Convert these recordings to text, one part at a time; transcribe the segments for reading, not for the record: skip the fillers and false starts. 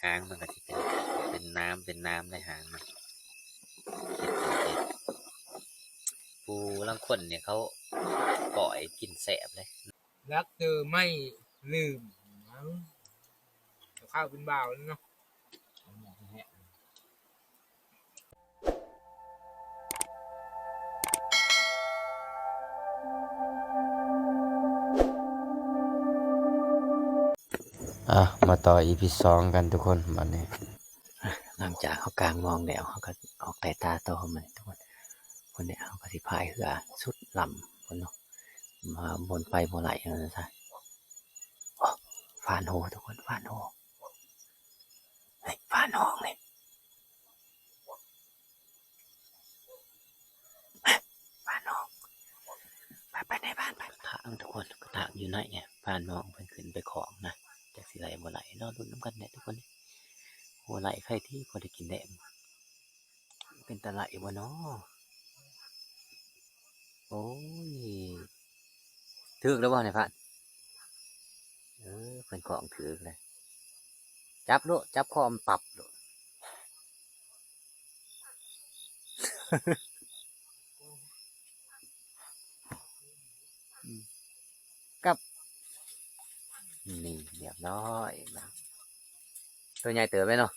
หางมันก็จะเป็นน้ำในหางมันปูลังคนเนี่ยเขาปล่อยกินแสบเลยรักเธอไม่ลืมข้าวเป็นบ่าวแล้วเนาะมาต่อ EP 2กันทุกคนวันนี้หลังจากเขากลางมองแล้วเขาก็ออกแต่ตาโตมันทุกคนเนี่ยเขาก็สิพายเรือสุดลำคนเนาะมาบนไปบนไหลนะจ๊ะฟานโฮทุกคนฟานโฮฟานห้องเลยฟานห้องไปในบ้านไปทางทุกคนก็ทางอยู่ไหนเนี่ยฟานห้องเพิ่นขึ้นไปของนะจากสิไหลบนไหลนอนรุ่นน้ำกันเนี่ยทุกคนหัวไหลใครที่พอได้กินแดงเป็นตะไหลบ่เนาะโอ้ยถึกแล้วบ่เนี่ยพันเพิ่นของถึกเลยจับโลจับคอมปรับโลกับนี่เรียบร้อยนะตัวใหญ่เติบไปเนาะ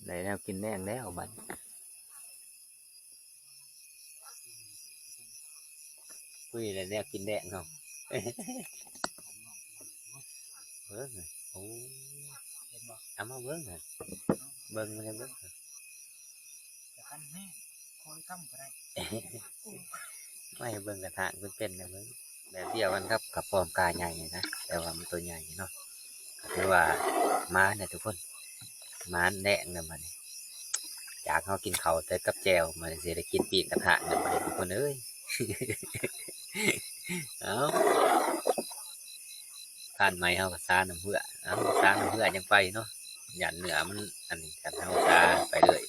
ได้แนวกินแดงแล้วบัดคุยได้แนวกินแดงเนาะเบิ้งโอ้เอามาเบิ้งน่ะเบิ้งมันเบิ้งจะกันแม่คอยกั้มก็ได้ไม่เบิ้งกระถางเป็นนะเบิ้งแบบเดียวกันครับกับปอมกาใหญ่นะแต่ว่ามันตัวใหญ่เนาะคือว่าม้าเนี่ยทุกคนม้าแดงเนี่ยมันจากเขากินเขาแต่กับแจวมันเสียได้กินปีกกระถางเนี่ยทุกคนเอ้ยเอาทานไหมเขาก็ซาน้ำเพื่อเอาซาน้ำเพื่อยังไปเนาะหยันเหนือมันอันนี้กันเขาซาไปเลย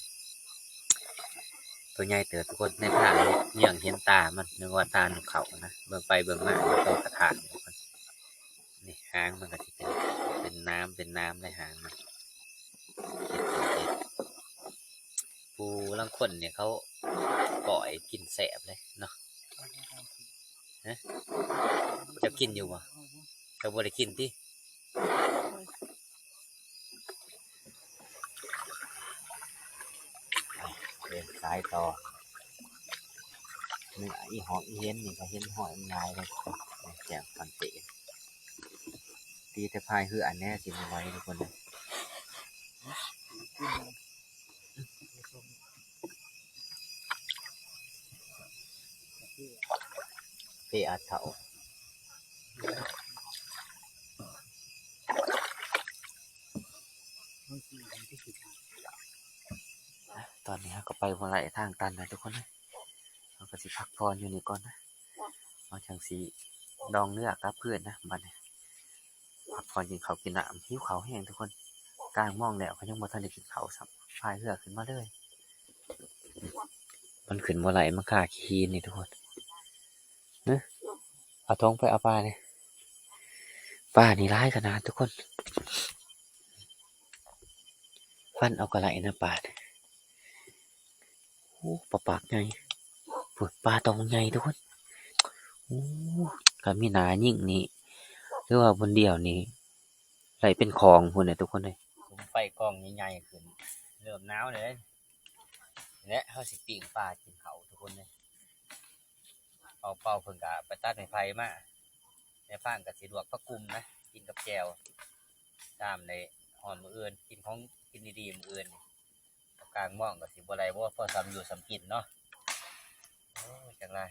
ตัวใหญ่เติบทุกคนในภาพเยี่ยงเห็นตามันนึกว่าตาหนุเขานะเบิ่งไปเบิ่งมาตัวกระถางนี่หางมันก็จะเป็นน้ำในหางมันปูลังคนเนี่ยเขาปล่อยกินแสบเลยเนาะจะกินอยู่บ่จะบ่ได้กินที่เดินสายต่อเนื้ออีหอยเห็นนี่ก็เห็นหอยมันลายเลยแจกฟันเตะตีแต่พายคืออันแน่สิมันไว้ทุกคนเลยเตะอาเถาตอนนี้ก็ไปวันไหลทางตันนะทุกคนนะเราก็สิพักพรอยู่นี่ก่อนนะมาจังสีดองเนื้อกับเพื่อนนะบัดนี้พักพรกินเขากินน้ำหิวเขาแห้งทุกคนกลางมองแล้วเขายังบ่ทันได้กินเขาสับพายเรือขึ้นมาเลยมันขึ้นวันไหลมันกล้าขี้นี่ทุกคนเนอะเอาท้องไปเอาปลาเนี่ยปลานี่ร้ายขนาดทุกคนฟันเอากระไหลนะปลาโอ้ปากใหญ่ปวดปลาตองใหญ่ทุกคนโอ้ก็มีหนายิ่งนี่หรือว่าบนเดียวนี่ไหลเป็นคลองพุ่นเนี่ยทุกคนเลยผมไฟกองใหญ่ๆขึ้นเริ่มหนาวเลยและเขาสิปิ้งปลากินเขาทุกคนเลยเอาเป่าเพิ่งกะไปตัดในไฟมาในฟางกับสีดวกพักกุมนะกินกับแจวตามในอ่อนมืออื่นกินของกินดีๆมืออื่นกลางม่องกับสีบัวไรเพราะว่าพอซ้ำอยู่ซ้ำกินเนาะโอ้จังไร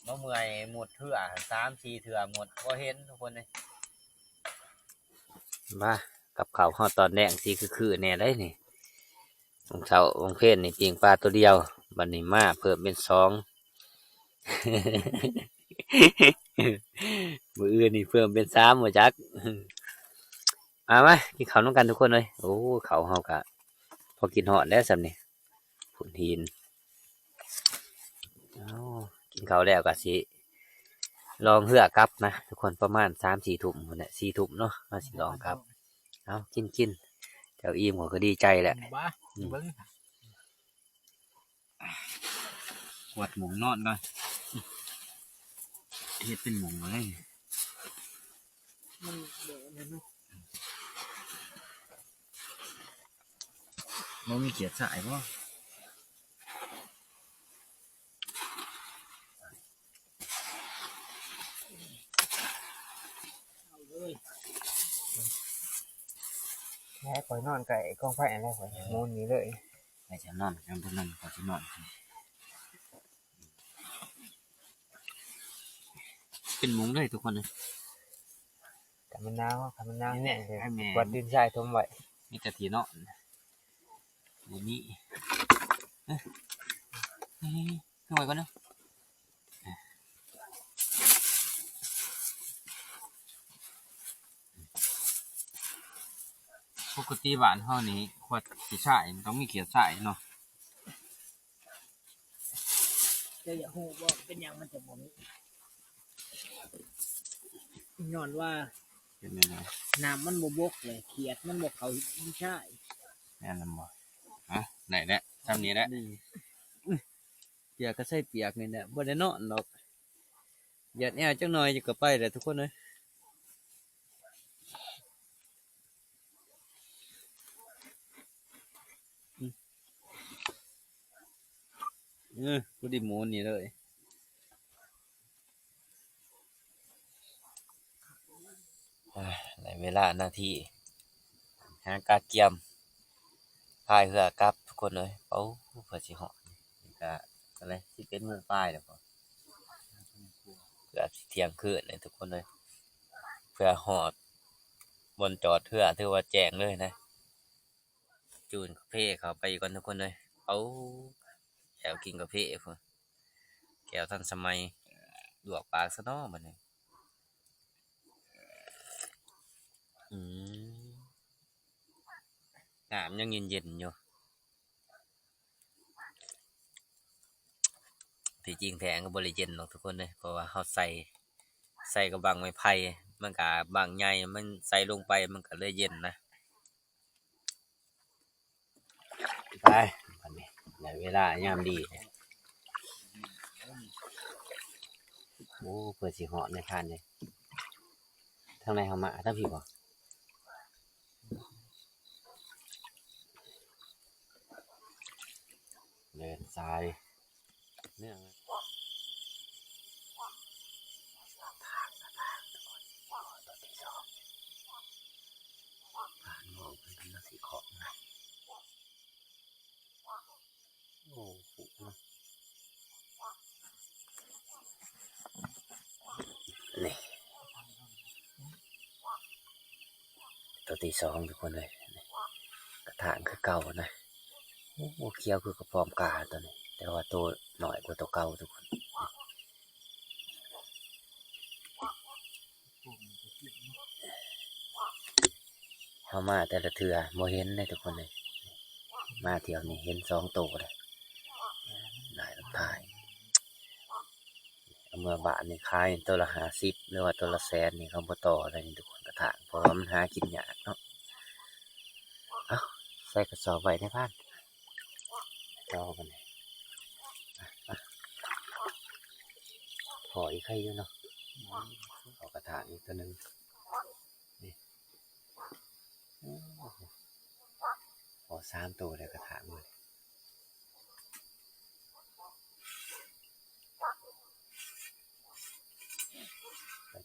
เมื่อเมื่อยหมดเถื่อ3-4เถื่อหมดก็เห็นทุกคนเลยมากับเขาห่อตอนแดงสีคือแน่ได้นี่ของเช้าของเพศนี่ปิงปลาตัวเดียวบันนี้มาเพิ่มเป็น2มืออื่นนี่เพิ่มเป็น3หมดจักมากินข้าวน้องกันทุกคนเลยโอ้เขาเฮากะพอกินหอดแล้วสำนี่ผุนหินกินข้าวแล้วกะสิ ลองเหือกลับนะทุกคนประมาณ3-4 ทุ่มพุ่นน่ะ4 ทุ่มเนาะเราสิลองครับเอากินเจ้าอิ่มเขาก็ดีใจแหละ บ้าเบิ้ง กวดหมูนอนก่อนเฮ็ดเป็นหมูเลย มันเดี๋ยวนั้นมันมีเขียดสายป่ะเอาเลยแค่ข่อยนอนไก่กองไฟอะไรข่อยมูนนี้เลย ไปจะนอนกันพวกนั้นก็จะนอนเป็นหมูเลยทุกคนเลย แต่มันน้ำนี่แหละ เลย ให้แม่ วัดดินชายทมไว้ มีแต่ที่นอนอยู่นี่เอ้ยขึ้นไปก่อนเนาะปกติบ้านเฮานี้ขวดขี้ฉ่ายมันต้องมีเขียดฉ่ายเนาะ จะอย่าหูว่าเป็นอย่างมันจะบ่มีย้อนว่า เป็นยังไง น้ำมันบกเลยเขียดมันบกเขาไม่ใช่ แม่นำบ่ฮะไหนแหละทำนี้แหละเปียกก็ใส่เปียกนี่แหละบ่ได้นอนดอกหยาดแอวจังหน่อยจะก็ไปแหละทุกคนเลยกูดิหมูนี่เลยในเวลานาทีหากาเกียมพายเรือกลับทุกคนเลยเป้าเพื่อสิเหาะนี่ก็อะไรสิเป็นหมู่ป้ายแล้วก็เพื่อสิเที่ยงคืนเลยทุกคนเลยเพื่อหอดบนจอดเทื่อถือว่าแจ้งเลยนะจูนกาแฟเขาไปก่อนทุกคนเลยเอาแก้วกินกาแฟพุ่นแก้วทันสมัยลวกปากซะเนาะบัดนี้อืมน้ำยังเย็นๆอยู่ที่จริงแท้ก็บ่ได้เย็นหรอกทุกคนเลยเพราะว่าเฮาใส่กับบางไม้ไผ่มันก็บางใหญ่มันใส่ลงไปมันก็เลยเย็นนะไปบัดนี้ได้เวลายามดีโอ้เปิดสิเหาะในทานเลยทางในเฮามาทางพี่บ่เดินทรายเนี่ยผ่านมองเป็นทั้งสีของนะโอ้โหนี่ตัวที่สองทุกคนเลยกระถางคือเก่านะโอ้โหเขียวคือกระปอมกาตัวนี้แต่ว่าตัวหน่อยกว่าตัวเก่าทุกคนเข้ามาแต่ละเทือโมเห็นเลยทุกคนเลยมาเที่ยวนี้เห็น2 ตัวเลยได้ลำทายเอาเมื่อบาทนี่ขายตัวละ50หรือว่าตัวละ100,000นี่เขาบ่ต่ออะไรนี่ทุกคนกระถางเพราะว่ามันหากินยากเนาะเอาใส่กระสอบไว้ในบ้านรอกันเลยพออีกใครอยู่เนาะเอากระถางอีกตัวหนึ่งนี่พอ3 ตัวเลยกระถางเลย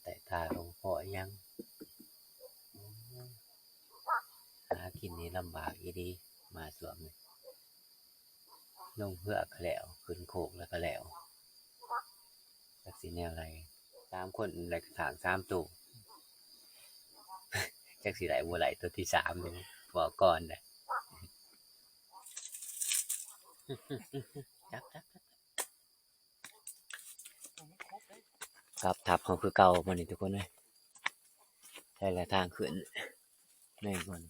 แต่ตาลงพอยังหากินนี่ลำบากอีดีมาสวมเลยลงเพื่อก็แล้วขึ้นโคกแล้วก็แล้วจักสีแนวอะไร3 คนในกระถาง3 ตัวจักสีไหลบัวไหลตัวที่3เลยบอกก่อนนะจับกับทับของคือเก่ามันนี่ทุกคนเลยใช่ละทางขึ้นในก่อน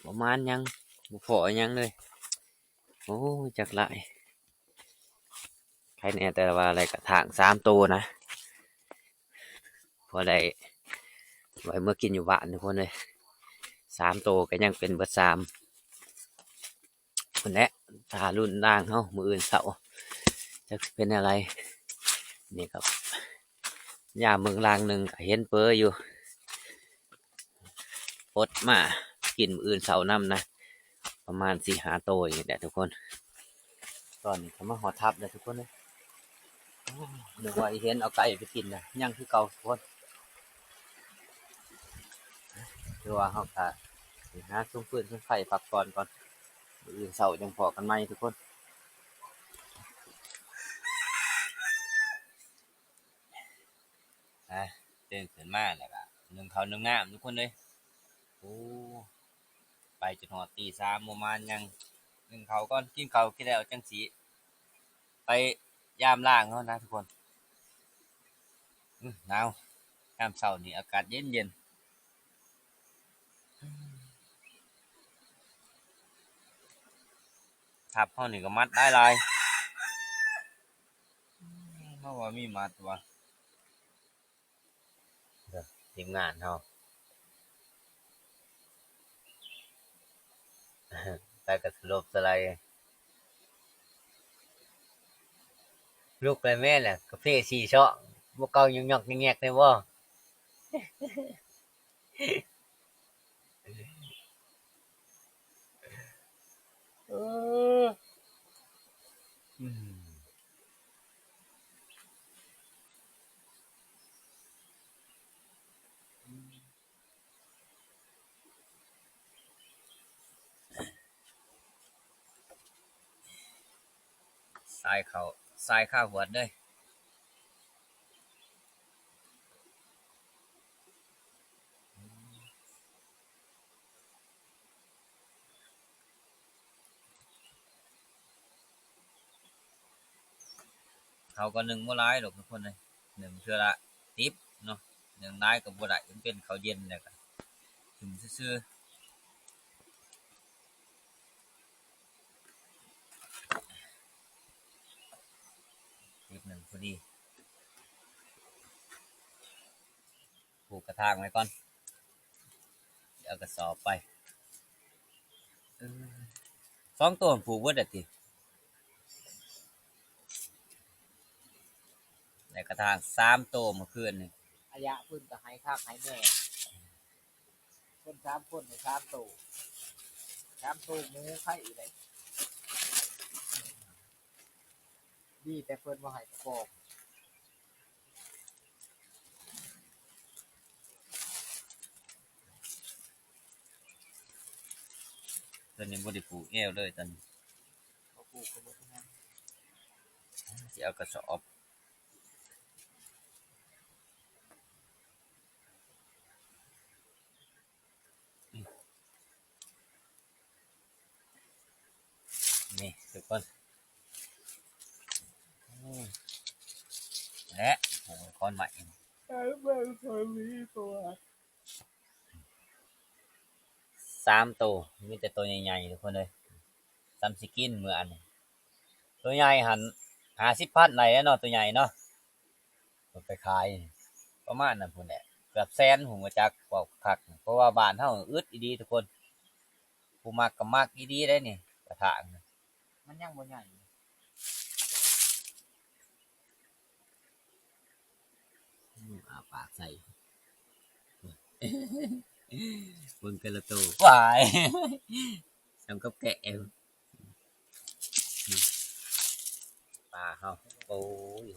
ประมาณยังบุพอยังเลยโอ้จักไหล รเนี่ยแต่ว่าอะไรก็ถาง3 ตัวนะพอได้ไว้เมื่อกินอยู่บ้านทุกคนเลย3 ตัวก็ยังเป็นเบิด3คนแหละตารุ่นล่างเฮามืออื่นเสาร์จะเป็นอะไรนี่ครับยามเมืองลางหนึ่งก็เห็นเปออยู่ปดมากินมืออื่นเสาร์น้ำนะประมาณ4-5 ตัวอย่างเงี้ยทุกคนตอนนี้เขามาหอทับเลยทุกคนเลยนึกว่าเห็นเอาไก่ไปกินนะยังคือเก่าทุกคนคือว่าเขาจะหาซุ้มฟืนซุ้มไฟพักก่อนมื้ออื่นเสาร์ยังพอกันไหมทุกคนตื่นขึ้นมาแล้วก็นึ่งข้าวนึ่งน้ำทุกคนเลยโอ้ไปจนหอดตี 3ประมาณยังนึ่งข้าวก่อนกินข้าวกินแล้วจังสีไปยามล่างเขานะทุกคนหนาวยามเสาร์นี่อากาศเย็นทับเขานี่ก็มัดได้ลายเพราะว่ามีมัดวะทีมงานเขาไปกับสลบสไลด์ลูกเลยแม่แหละกาแฟ4 ช่องบ่เก่าหยอกๆแงกๆเลยบ่เออสายเขาสายข้าวหัวเลยเขาก็หนึ่งบ่หลายดอกทุกคนเลยหนึ่งเทื่อละ10เนาะหนึ่งหลายก็บ่ได้มันเป็นข้าวเย็นแล้วก็ถึงซื่อๆนิดหนึ่งพอดีผูกกระทางไว้ก่อนเดี๋ยวเอากระสอบไป2 ตัวผูกเบิดอะติในกระทาง3 ตัวเมื่อคืนนี่ อายะเพิ่นก็ให้คักให้แน่เพิ่น3 คนให้3 ตัว3 ตัวหมูไข่อีกเลยดีแต่เพิ่นบ่ให้กระปอก ตอนนี้บ่ได้ปลูกแอวเลยตอนนี้ เขาปลูกก็บ่ทั้งนั้น สิเอากระสอบนี่ทุกคนและโหก้อนใหม่ เอ้ยเบิ่งเพิ่นมีตัว 3 ตัวมีแต่ตัวใหญ่ๆทุกคนเลยซ้ำสิกินมื้ออันนี้ตัวใหญ่หัน50,000ได้แล้วเนาะตัวใหญ่เนาะเอาไปขายประมาณนั้นพุ่นแหละเกือบแสนผมก็จักเว้าคักเพราะว่าบ้านเฮาอึดอีหลีทุกคนผู้มักก็มักอีหลีได้นี่กระถางนี่ มันยังบ่ใหญ่ อาปากใส่ เบิ่งแต่ละตัวว้ายสำกับแกะปลาเฮาโอ้ย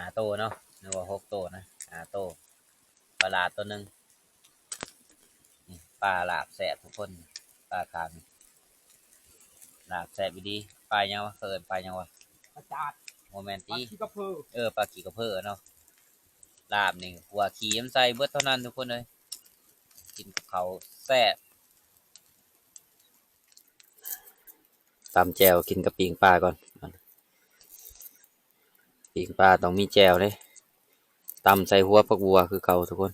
5 ตัวเนาะนึกว่า6 ตัวนะ5 ตัวปลาหลาดตัวหนึงนี่ปลาหลาบแซ่บทุกคนปลาคางหลาบแซ่บอีดีปลายังวะเคินปลายังวะ ประจาด โมเมน ปลา ตี ขี้กระเพือ ปลาขี่กระเพาะเนาะลาบนี่หัวขี่มันใส่เบิดเท่านั้นทุกคนเลยกินกับเขาวแซ่บตำแจวกินกับปิงปลาก่อนปิงปลาต้องมีแจวเลยตำใส่หัวผักบัวคือเก่าทุกคน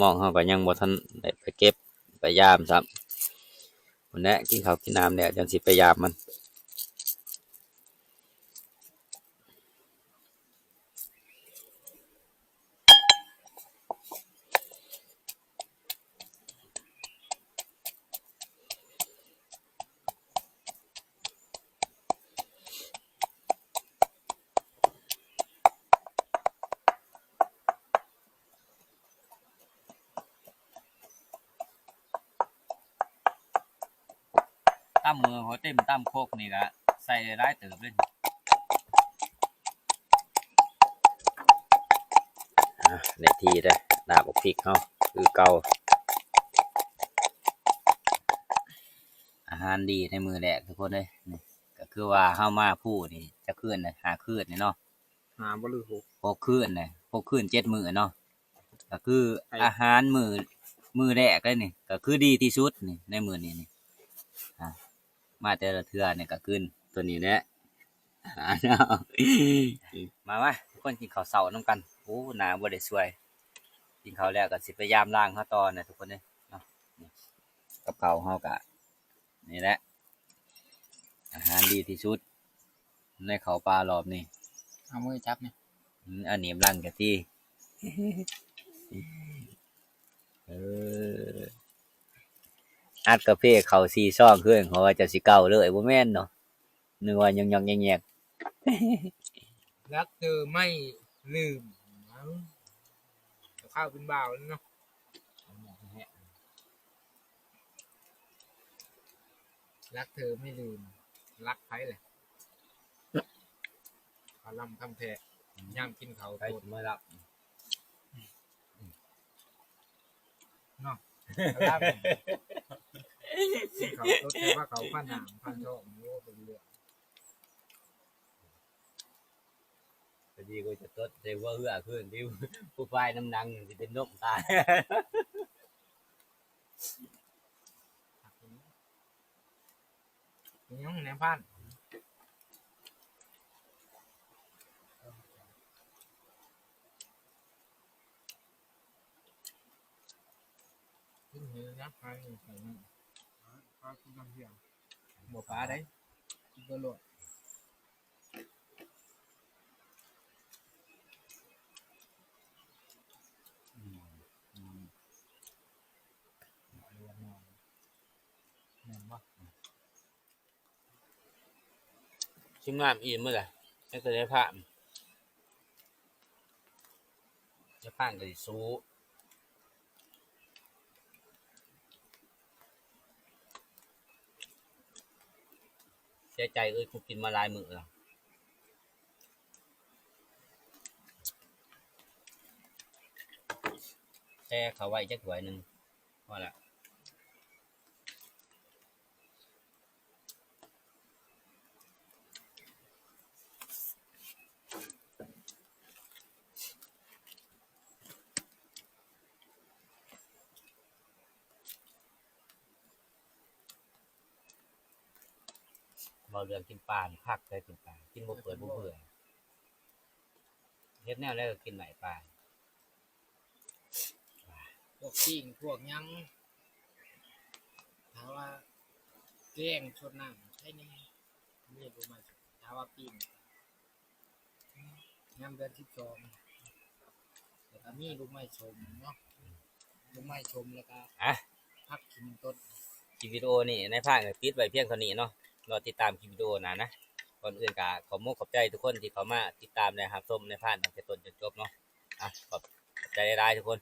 มองเขาก็ยังบ่ทันได้ไปเก็บไปยามซ้ำ คนแนะกินข้าวกินน้ำแล้วจังสิไปยามมันตั้มมือหัวเต็มตั้มโคกนี่ก็ใส่ได้เติบเลยในทีได้ลาบพริกเขาคือเก่าอาหารดีในมือแรกทุกคนเลยนี่ก็คือว่าเฮามาผู้นี่จะคืนนะหาคืนนี่เนาะ บ่ลือ6 คืนนะ6 คืน 7 มื้อเนาะก็คืออาหารมื้อแรกเลยนี่ก็คือดีที่สุดนี่ในมื้อนี้นี่มาแต่ละเทื่อนี่ก็คืนตัวนี้แหละมาทุกคนกินข้าวเช้านำกันโอ้หน้าบ่ได้สวยกินข้าวแล้วก็สิพยายามล้างเฮาต่อนะทุกคนเด้เนาะนี่กับข้าวเฮาก็นี่แหละอาหารดีที่สุดในข้าวปลารอบนี้ เอามือจับนี่ อันนี้ลังกะที่ เอออัดกาแฟเข้า4 ซองขึ้นเพราะว่าจะสิเก่าเลยบ่แม่นเนาะนึกว่าหยองๆแยกรักเธอไม่ลืมข้าวเป็นบ่าวเนาะรักเธอไม่ลืมรักไผเลยคาลำคำแท้ย่างกินเขาว ๆไป โตด มารับ เนาะคาลำกินเขาวโตดแต่ว่าเขาพันหามพันช่องโอ้เป็นเรื่อง พอดีก็จะตดแต่ว่าเหือขึ้นที่ผู้ฝ่ายน้ำหนังสิเป็นนมตาย ยังแหนมพันกินเหือนะพันใส่นั่นพันกินน้ำเพียงบ่ปลาได้กินก็โลดแม่นบ่ ชิมน้ำอิ่มมื้อล่ะให้ก็ได้พระจะพังก็สิสู้เสียใจกูกินมาหลายมื้อแล้วแช่เขาไว้จักถ้วยหนึงพอละบ่เรื่องกินปลานี่คักได้กินปลากินบ่เปื่อยบ่เบื่อเฮ็ดแนวแล้วก็กินไหนปลา พวกปิ้งพวกหยังถ้าว่าแกงชดน้ำใช่นี่มีรู้ไหมถ้าว่าปิ้งยำเดือน12แล้วก็มีลูกไม้ชมเนาะลูกไม้ชมแล้วก็ อ่ะ ผักขิงต้น คลิปวิดีโอนี่ในภาคก็ปิดไว้เพียงเท่านี้เนาะรอติดตามคลิปวิดีโอหน้านะก่อนอื่นก็ขอขอบใจทุกคนที่เข้ามาติดตามนะครับชมในภาคตั้งแต่ต้นจนจบเนาะอ่ะขอบใจหลายๆทุกคน